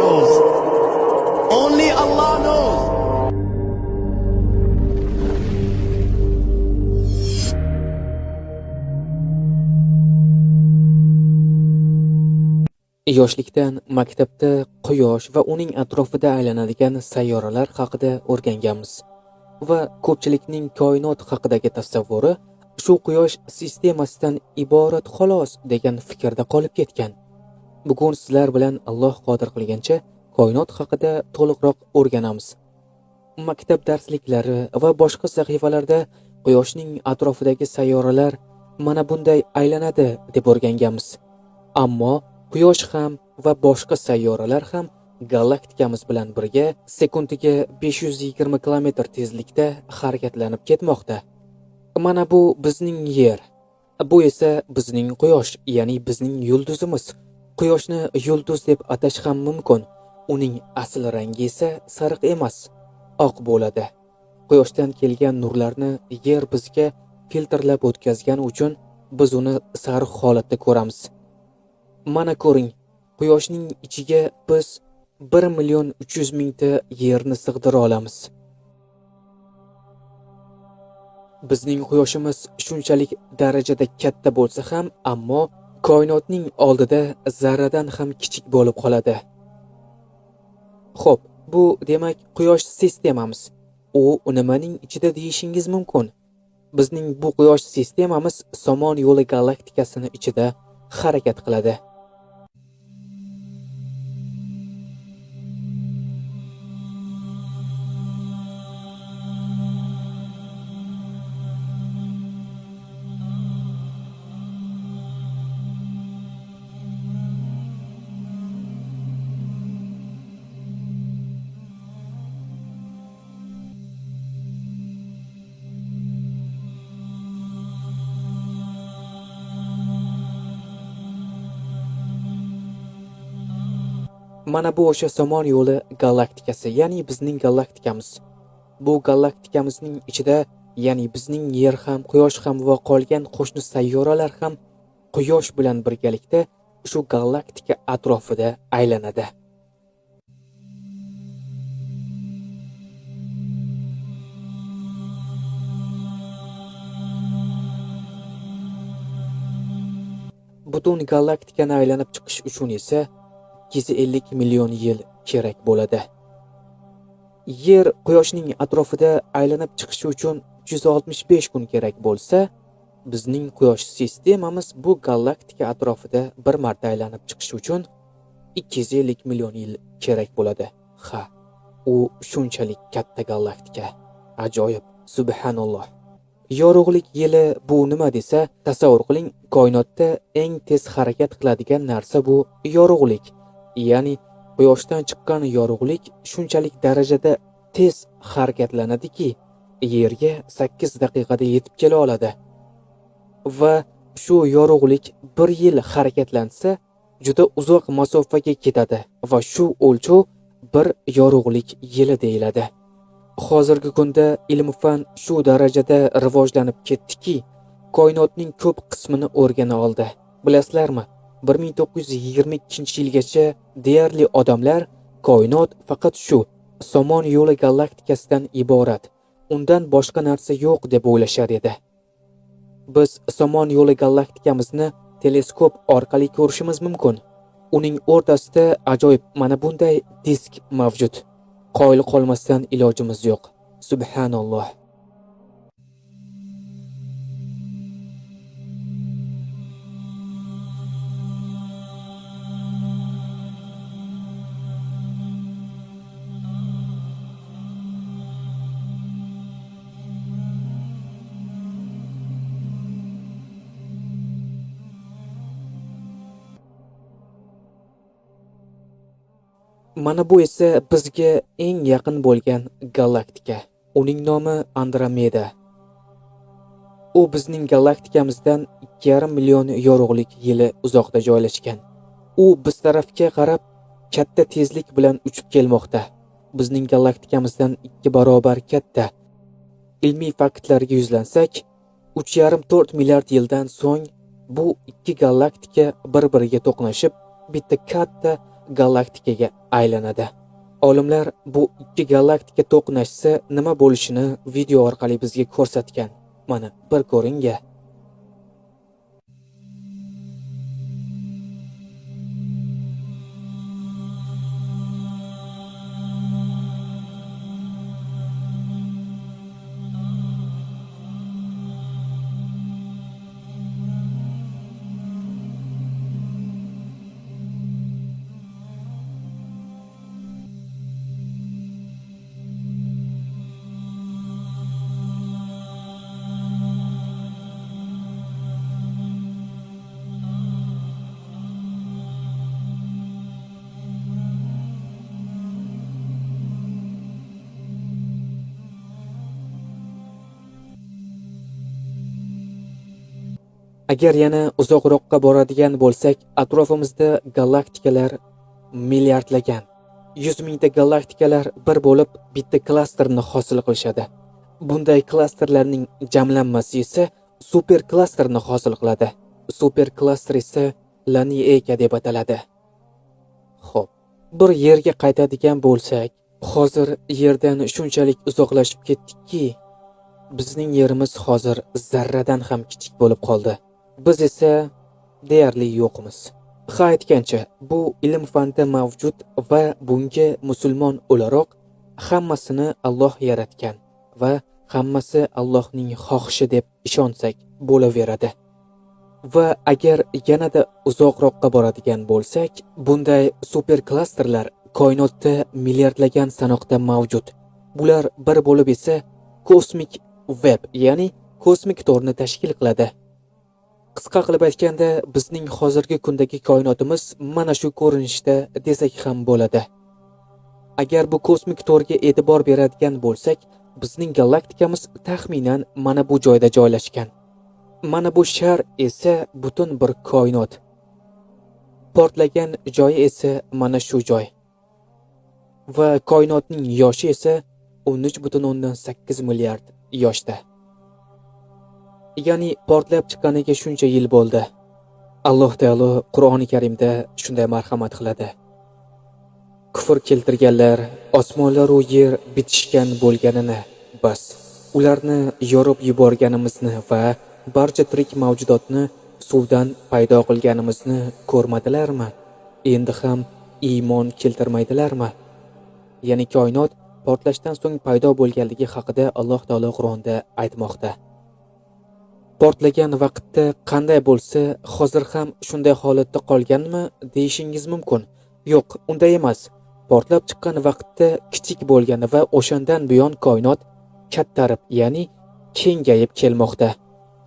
knows. Only Allah knows. Yoshlikdan maktabda Quyosh va uning atrofida aylanadigan sayyoralar haqida o'rganganmiz va ko'pchilikning koinot haqidagi tasavvuri shu Quyosh sistemasidan iborat xolos degan fikrda qolib ketgan. Bugun sizlar bilan Alloh qodir qilgancha koinot haqida to'liqroq o'rganamiz. Maktab darsliklari va boshqa sahifalarda Quyoshning atrofidagi sayyoralar mana bunday aylanadi deb o'rganganmiz. Ammo Quyosh ham va boshqa sayyoralar ham galaktikamiz bilan birga sekundiga 520 km tezlikda harakatlanib ketmoqda. Mana bu bizning Yer. Bu esa bizning Quyosh, ya'ni bizning yulduzimiz. Quyoshni yulduz deb atash ham mumkin. Uning asl rangi esa sariq emas, oq bo'ladi. Quyoshdan kelgan nurlarni Yer bizga filtrlab o'tkazgani uchun biz uni sariq holatda ko'ramiz. Mana ko'ring, Quyoshning ichiga biz 1,300,000 ta Yerni sig'dira olamiz. Bizning Quyoshimiz shunchalik darajada katta bo'lsa ham, ammo koinotning oldida zarradan ham kichik bo'lib qoladi. Xo'p, bu demak Quyosh sistemamiz. U nimaning ichida deyishingiz mumkin. Bizning bu Quyosh sistemamiz Somon yo'li galaktikasini ichida harakat qiladi. Mana bu o'sha Somon yo'li galaktikasi, ya'ni bizning galaktikamiz. Bu galaktikamizning ichida, ya'ni bizning Yer ham, Quyosh ham va qolgan qo'shni sayyoralar ham Quyosh bilan birgalikda shu galaktika atrofida aylanadi. Butun galaktikani aylanib chiqish uchun esa 250 million yil kerak bo'ladi. Yer Quyoshning atrofida aylanib chiqishi uchun 165 kun kerak bo'lsa, bizning Quyosh sistemamiz bu galaktika atrofida bir marta aylanib chiqishi uchun 250 million yil kerak bo'ladi. Ha, u shunchalik katta galaktika. Ajoyib, subhanalloh. Yorug'lik yili bu nima desa, tasavvur qiling, koinotda eng tez harakat qiladigan narsa bu yorug'lik. Ya'ni Quyoshdan chiqqan yorug'lik shunchalik darajada tez harakatlanadiki, Yerga 8 daqiqada yetib kela oladi. Va shu yorug'lik 1 yil harakatlansa, juda uzoq masofaga ketadi va shu o'lchov bir yorug'lik yili deyiladi. Hozirgi kunda ilm-fan shu darajada rivojlanib ketdiki, koinotning ko'p qismini o'rgana oldi. Bilasizlarmi? 1922-yilgacha deyarli odamlar koinot faqat shu Somon yo'li galaktikasidan iborat, undan boshqa narsa yo'q deb o'ylashar edi. Biz Somon yo'li galaktikamizni teleskop orqali ko'rishimiz mumkin. Uning o'rtasida ajoyib mana bunday disk mavjud. Qoyil qolmasdan ilojimiz yo'q. Subhanalloh. Mana bu esa bizga eng yaqin bo'lgan galaktika. Uning nomi Andromeda. U bizning galaktikamizdan 2,5 million yorug'lik yili uzoqda joylashgan. U biz tarafga qarab katta tezlik bilan uchib kelmoqda. Bizning galaktikamizdan 2 barobar katta. Ilmiy faktlarga yuzlansak, 3,5-4 milliard yildan so'ng bu ikki galaktika bir-biriga to'qnashib, bitta katta galaktikaga aylanadi. Olimlar bu ikki galaktika to'qnashsa nima bo'lishini video orqali bizga ko'rsatgan. Mana bir ko'ring-a. Agar yana uzoqroqqa boradigan bo'lsak, atrofimizda galaktikalar milliardlagan. 100 mingta galaktikalar bir bo'lib bitta klasterni hosil qilishadi. Bunday klasterlarning jamlanmasi esa super klasterni hosil qiladi. Super klaster esa Lanieka deb ataladi. Xo'p, bir yerga qaytadigan bo'lsak, hozir yerdan shunchalik uzoqlashib ketdikki, bizning yerimiz hozir zarradan ham kichik bo'lib qoldi. Biz esa deyarli yo'qmiz. Ha aytgancha, bu ilm fanda mavjud va bunga musulmon o'laroq hammasini Alloh yaratgan va hammasi Allohning xohishi deb ishonsak bo'laveradi. Va agar yanada uzoqroqqa boradigan bo'lsak, bunday super klasterlar koinotda milliardlagan sanoqda mavjud. Bular bir bo'lib esa kosmik web, ya'ni kosmik torni tashkil qiladi. Qisqa qilib aytganda, bizning hozirgi kundagi koinotimiz mana shu ko'rinishda desak ham bo'ladi. Agar bu kosmik torga e'tibor beradigan bo'lsak, bizning galaktikamiz taxminan mana bu joyda joylashgan. Mana bu shar esa butun bir koinot. Portlagan joyi esa mana shu joy. Va koinotning yoshi esa 13.8 milliard yoshda. Ya'ni portlab chiqqaniga shuncha yil bo'ldi. Alloh taolo Qur'oni Karimda shunday marhamat qiladi. Kufr keltirganlar osmonlar va yer bitishgan bo'lganini, bas ularni yorib yuborganimizni va barcha tirik mavjudotni suvdan paydo qilganimizni ko'rmadilarmi? Endi ham iymon keltirmaydilarmi? Ya'ni koinot portlashdan so'ng paydo bo'lganligi haqida Alloh taolo Qur'onda aytmoqda. Portlagan vaqtda qanday bo'lsa, hozir ham shunday holatda qolganmi deyishingiz mumkin. Yo'q, unday emas. Portlab chiqqan vaqtda kichik bo'lgan va o'shandan buyon koinot kattarib, ya'ni kengayib kelmoqda.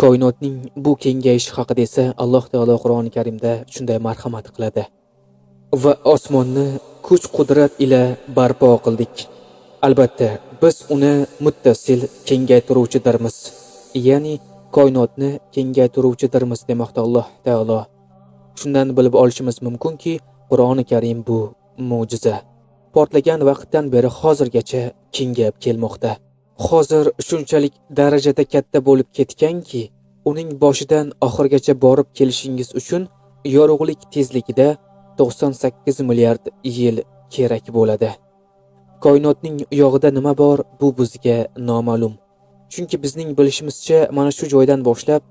Koinotning bu kengayishi haqida esa Alloh taolo Qur'oni Karimda shunday marhamat qiladi. Va osmonni kuch-qudrat ila barpo qildik. Albatta, biz uni muttasil kengaytiruvchidirmiz. Ya'ni koinotni kengaytiruvchidirmiz demoqda Alloh taolo. Shundan bilib olishimiz mumkinki, Qur'oni Karim bu mo'jiza. Portlagan vaqtdan beri hozirgacha kengayib kelmoqda. Hozir shunchalik darajada katta bo'lib ketganki, uning boshidan oxirigacha borib kelishingiz uchun yorug'lik tezligida 98 milliard yil kerak bo'ladi. Koinotning uyog'ida nima bor, bu bizga noma'lum. Chunki bizning bilishimizcha mana shu joydan boshlab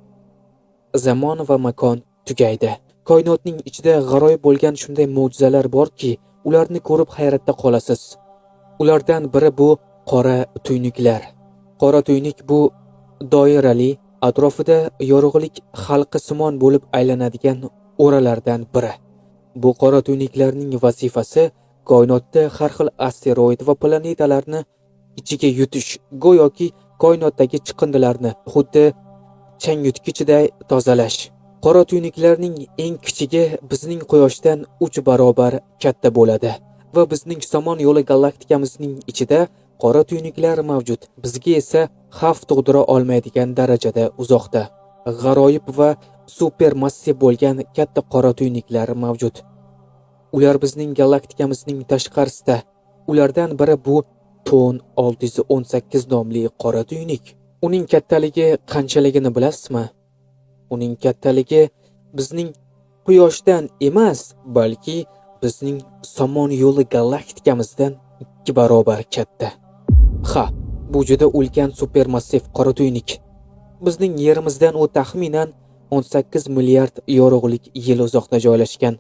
zamon va makon tugaydi. Koinotning ichida g'aroyib bo'lgan shunday mo'jizalar borki, ularni ko'rib hayratda qolasiz. Ulardan biri bu qora tuynuklar. Qora tuynuk bu doirali, atrofida yorug'lik halqi simon bo'lib aylanadigan o'ralardan biri. Bu qora tuynuklarning vazifasi koinotda har xil asteroid va planetalarni ichiga yutish, go'yoki koinotdagi chiqindilarni xuddi changyutgichiday tozalash. Qora tuynuklarning eng kichigi bizning quyoshdan 3 barobar katta bo'ladi va bizning somon yo'li galaktikamizning ichida qora tuynuklar mavjud. Bizga esa xavf tug'dira olmaydigan darajada uzoqda. G'aroyib va supermassiv bo'lgan katta qora tuynuklar mavjud. Ular bizning galaktikamizning tashqarisida. Ulardan biri bu Ton 618 nomli qora tuynuk. Uning kattaligi qanchaligini bilasizmi? Uning kattaligi bizning quyoshdan emas, balki bizning Somon yo'li galaktikamizdan 2 barobar katta. Ha, bu juda ulkan supermassiv qora tuynuk. Bizning yerimizdan u taxminan 18 milliard yorug'lik yil uzoqda joylashgan.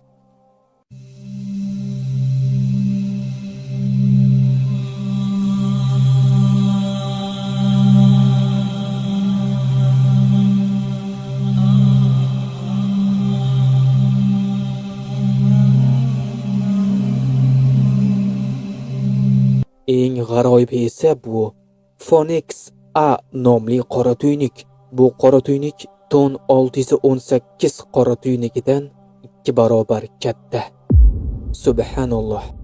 Eng g'aroyibi esa bu Phoenix A nomli qora tuynuk. Bu qora tuynuk ton 618 qora tuynukidan 2 barobar katta. Subhanalloh.